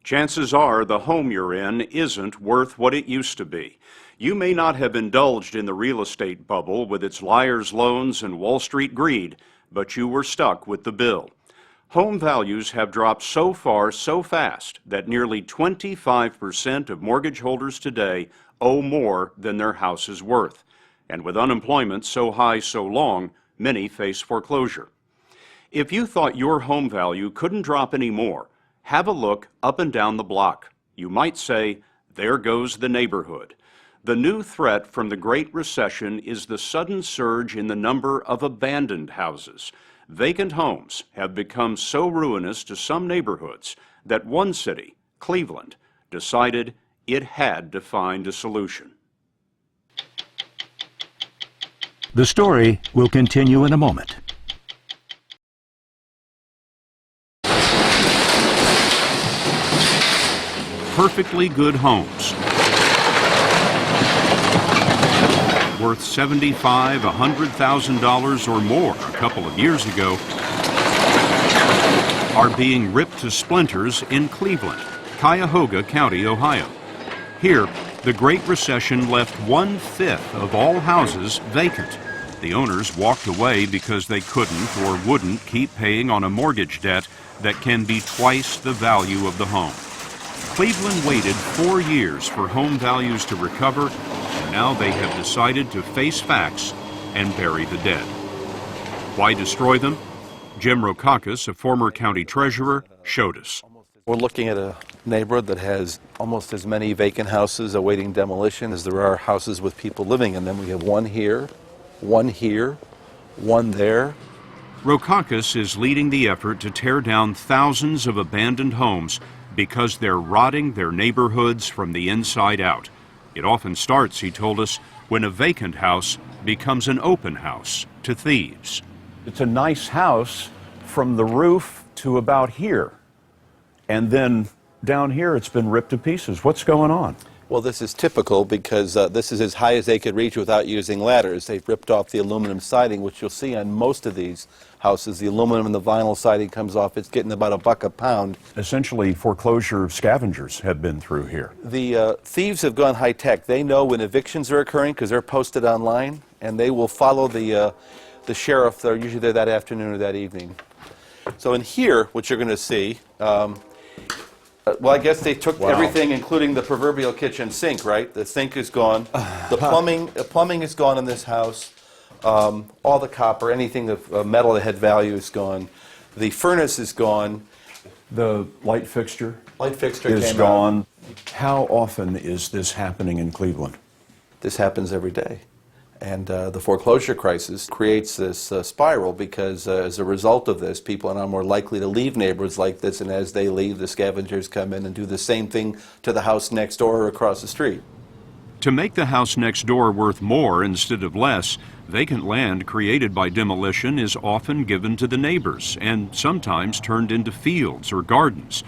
Chances are the home you're in isn't worth what it used to be. You may not have indulged in the real estate bubble with its liar's loans and Wall Street greed, but you were stuck with the bill. Home values have dropped so far so fast that nearly 25% of mortgage holders today owe more than their house is worth. And with unemployment so high so long, many face foreclosure. If you thought your home value couldn't drop any more, have a look up and down the block. You might say, there goes the neighborhood. The new threat from the Great Recession is the sudden surge in the number of abandoned houses. Vacant homes have become so ruinous to some neighborhoods that one city, Cleveland, decided it had to find a solution. The story will continue in a moment. Perfectly good homes, worth $75,000, $100,000 or more a couple of years ago, are being ripped to splinters in Cleveland, Cuyahoga County, Ohio. Here, the Great Recession left 1/5 of all houses vacant. The owners walked away because they couldn't or wouldn't keep paying on a mortgage debt that can be twice the value of the home. Cleveland waited 4 years for home values to recover, and now they have decided to face facts and bury the dead. Why destroy them? Jim Rokakis, a former county treasurer, showed us. We're looking at a neighborhood that has almost as many vacant houses awaiting demolition as there are houses with people living in them. We have one here, one here, one there. Rokakis is leading the effort to tear down thousands of abandoned homes because they're rotting their neighborhoods from the inside out. It often starts, he told us, when a vacant house becomes an open house to thieves. It's a nice house from the roof to about here. And then down here it's been ripped to pieces. What's going on? Well, this is typical because this is as high as they could reach without using ladders. They've ripped off the aluminum siding, which you'll see on most of these houses. The aluminum and the vinyl siding comes off. It's getting about $1 a pound. Essentially, foreclosure scavengers have been through here. The thieves have gone high-tech. They know when evictions are occurring because they're posted online, and they will follow the sheriff. They're usually there that afternoon or that evening. So in here, what you're going to see, well, I guess they took everything, including the proverbial kitchen sink, right? The sink is gone. The plumbing is gone in this house. All the copper, anything of metal that had value is gone. The furnace is gone. The light fixture is gone. How often is this happening in Cleveland? This happens every day. And the foreclosure crisis creates this spiral because as a result of this, people are now more likely to leave neighborhoods like this, and as they leave, the scavengers come in and do the same thing to the house next door or across the street. To make the house next door worth more instead of less, vacant land created by demolition is often given to the neighbors and sometimes turned into fields or gardens.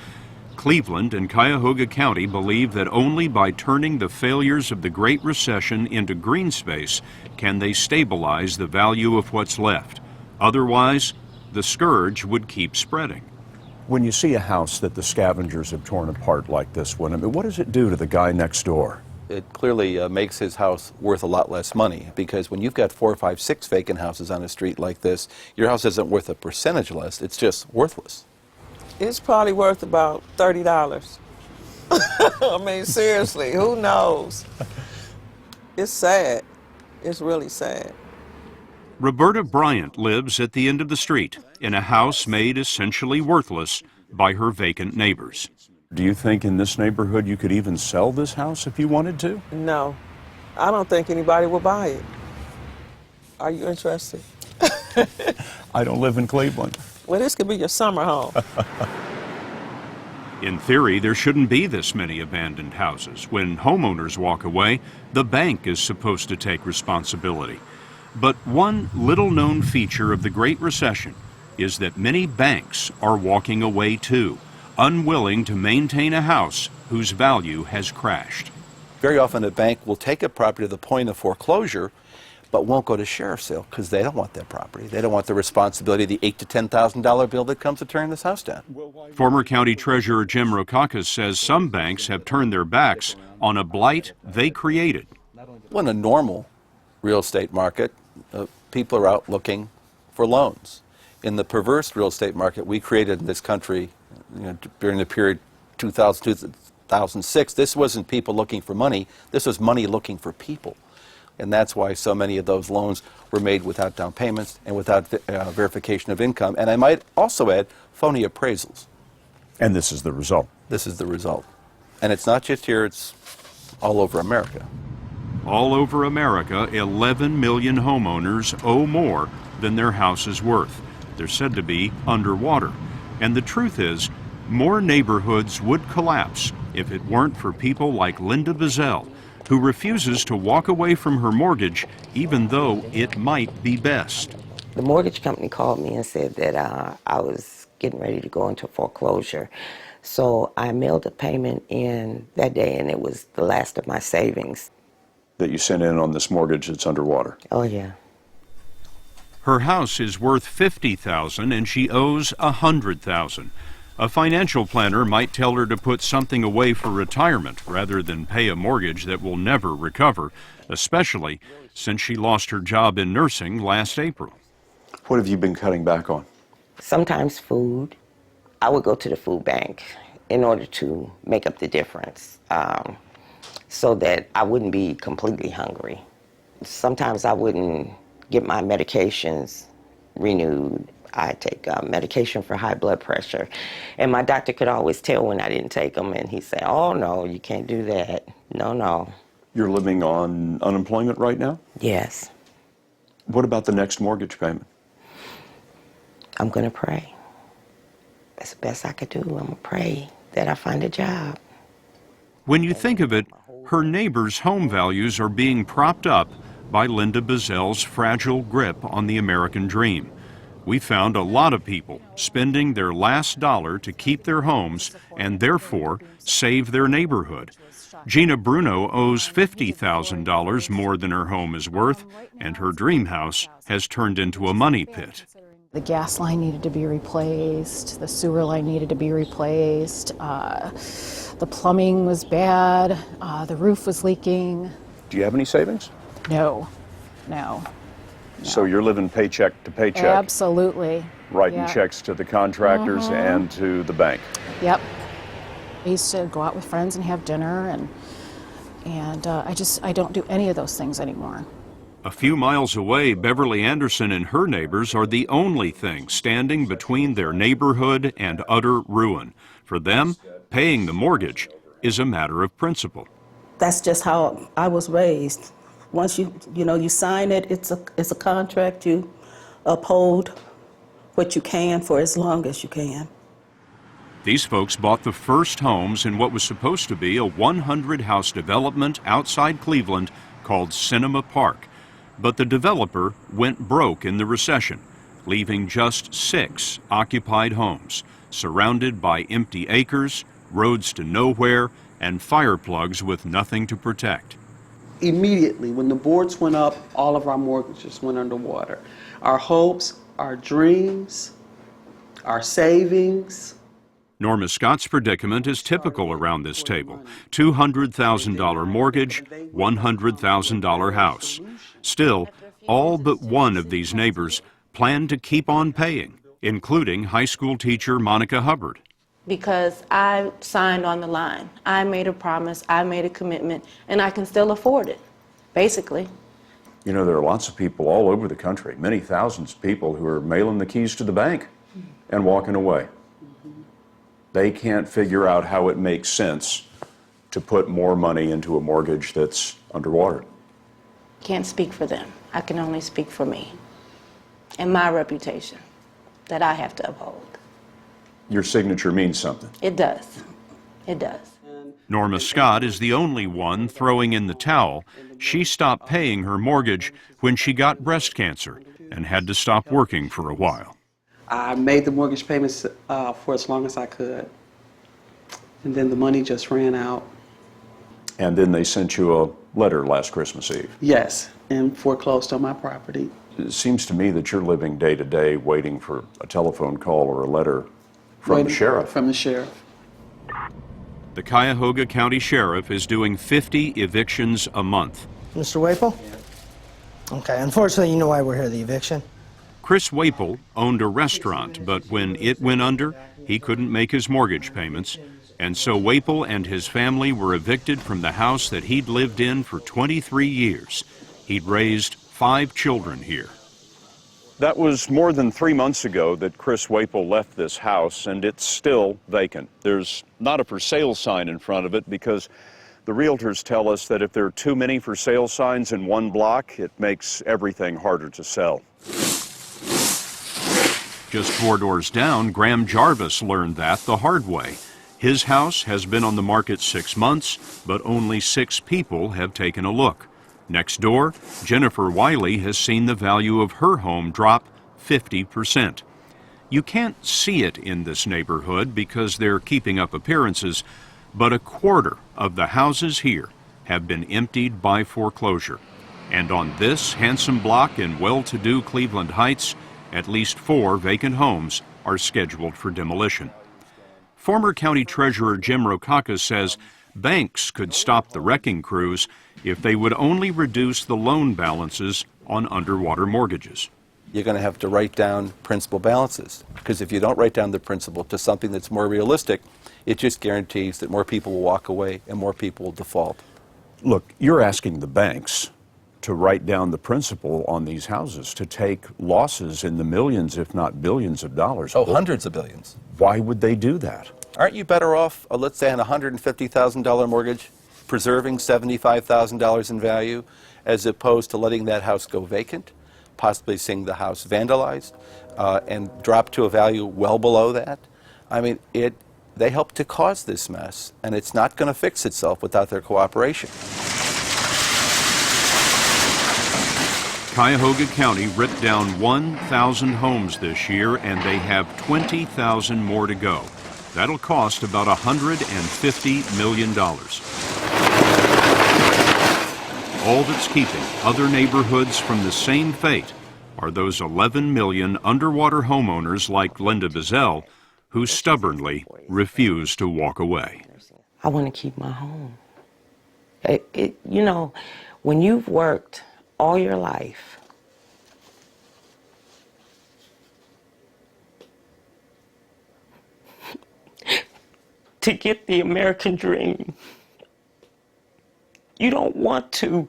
Cleveland and Cuyahoga County believe that only by turning the failures of the Great Recession into green space can they stabilize the value of what's left. Otherwise, the scourge would keep spreading. When you see a house that the scavengers have torn apart like this one, I mean, what does it do to the guy next door? It clearly makes his house worth a lot less money because when you've got 4, 5, 6 vacant houses on a street like this, your house isn't worth a percentage less, it's just worthless. It's probably worth about $30. I mean, seriously, who knows? It's sad. It's really sad. Roberta Bryant lives at the end of the street in a house made essentially worthless by her vacant neighbors. Do you think in this neighborhood you could even sell this house if you wanted to? No, I don't think anybody will buy it. Are you interested? I don't live in Cleveland. Well, this could be your summer home. In theory, there shouldn't be this many abandoned houses. When homeowners walk away, the bank is supposed to take responsibility. But one little-known feature of the Great Recession is that many banks are walking away too, unwilling to maintain a house whose value has crashed. Very often a bank will take a property to the point of foreclosure, but won't go to sheriff's sale because they don't want that property. They don't want the responsibility of the $8,000 to $10,000 bill that comes to tearing this house down. Former County Treasurer Jim Rokakis says some banks have turned their backs on a blight they created. Well, in a normal real estate market, people are out looking for loans. In the perverse real estate market we created in this country, during the period 2006, this wasn't people looking for money, this was money looking for people. And that's why so many of those loans were made without down payments and without verification of income. And I might also add phony appraisals. And this is the result. This is the result. And it's not just here, it's all over America. All over America, 11 million homeowners owe more than their house is worth. They're said to be underwater. And the truth is, more neighborhoods would collapse if it weren't for people like Linda Bazell, who refuses to walk away from her mortgage even though it might be best. The mortgage company called me and said that I was getting ready to go into foreclosure. So I mailed a payment in that day, and it was the last of my savings. That you sent in on this mortgage that's underwater. Oh, yeah. Her house is worth $50,000 and she owes $100,000. A financial planner might tell her to put something away for retirement rather than pay a mortgage that will never recover, especially since she lost her job in nursing last April. What have you been cutting back on? Sometimes food. I would go to the food bank in order to make up the difference so that I wouldn't be completely hungry. Sometimes I wouldn't get my medications renewed. I take medication for high blood pressure, and my doctor could always tell when I didn't take them, and he'd say, "Oh, no, you can't do that. No, no." You're living on unemployment right now? Yes. What about the next mortgage payment? I'm going to pray. That's the best I could do. I'm going to pray that I find a job. When you think of it, her neighbors' home values are being propped up by Linda Bazell's fragile grip on the American dream. We found a lot of people spending their last dollar to keep their homes and therefore save their neighborhood. Gina Bruno owes $50,000 more than her home is worth, and her dream house has turned into a money pit. The gas line needed to be replaced, the sewer line needed to be replaced, the plumbing was bad, the roof was leaking. Do you have any savings? No, no. So you're living paycheck to paycheck? Absolutely. Writing Yeah. checks to the contractors and to the bank? Yep. I used to go out with friends and have dinner, and I don't do any of those things anymore. A few miles away, Beverly Anderson and her neighbors are the only thing standing between their neighborhood and utter ruin. For them, paying the mortgage is a matter of principle. That's just how I was raised. Once you sign it, it's a contract. You uphold what you can for as long as you can. These folks bought the first homes in what was supposed to be a 100-house development outside Cleveland called Cinema Park. But the developer went broke in the recession, leaving just 6 occupied homes, surrounded by empty acres, roads to nowhere, and fire plugs with nothing to protect. Immediately, when the boards went up, all of our mortgages went underwater. Our hopes, our dreams, our savings. Norma Scott's predicament is typical around this table. $200,000 mortgage, $100,000 house. Still, all but one of these neighbors plan to keep on paying, including high school teacher Monica Hubbard. Because I signed on the line. I made a promise, I made a commitment, and I can still afford it, basically. You know, there are lots of people all over the country, many thousands of people who are mailing the keys to the bank and walking away. They can't figure out how it makes sense to put more money into a mortgage that's underwater. Can't speak for them. I can only speak for me and my reputation that I have to uphold. Your signature means something. It does. It does. Norma Scott is the only one throwing in the towel. She stopped paying her mortgage when she got breast cancer and had to stop working for a while. I made the mortgage payments for as long as I could, and then the money just ran out. And then they sent you a letter last Christmas Eve. Yes, and foreclosed on my property. It seems to me that you're living day to day waiting for a telephone call or a letter from the sheriff. From the sheriff. The Cuyahoga County Sheriff is doing 50 evictions a month. Mr. Waple? Okay, unfortunately, you know why we're here, the eviction. Chris Waple owned a restaurant, but when it went under, he couldn't make his mortgage payments, and so Waple and his family were evicted from the house that he'd lived in for 23 years. He'd raised 5 children here. That was more than 3 months ago that Chris Waple left this house, and it's still vacant. There's not a for sale sign in front of it because the realtors tell us that if there are too many for sale signs in one block, it makes everything harder to sell. Just 4 doors down, Graham Jarvis learned that the hard way. His house has been on the market 6 months, but only 6 people have taken a look. Next door, Jennifer Wiley has seen the value of her home drop 50%. You can't see it in this neighborhood because they're keeping up appearances, but a quarter of the houses here have been emptied by foreclosure. And on this handsome block in well-to-do Cleveland Heights, at least 4 vacant homes are scheduled for demolition. Former County Treasurer Jim Rokaka says banks could stop the wrecking crews if they would only reduce the loan balances on underwater mortgages. You're going to have to write down principal balances, because if you don't write down the principal to something that's more realistic, it just guarantees that more people will walk away and more people will default. Look, you're asking the banks to write down the principal on these houses, to take losses in the millions, if not billions of dollars. Oh, hundreds of billions. Why would they do that? Aren't you better off, let's say, on a $150,000 mortgage, preserving $75,000 in value, as opposed to letting that house go vacant, possibly seeing the house vandalized, and drop to a value well below that? I mean, they helped to cause this mess, and it's not going to fix itself without their cooperation. Cuyahoga County ripped down 1,000 homes this year, and they have 20,000 more to go. That'll cost about $150 million. All that's keeping other neighborhoods from the same fate are those 11 million underwater homeowners like Linda Bizzell, who stubbornly refuse to walk away. I want to keep my home. You know, when you've worked all your life, to get the American dream, you don't want to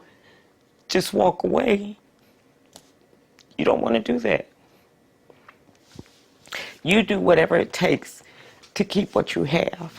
just walk away. You don't want to do that. You do whatever it takes to keep what you have.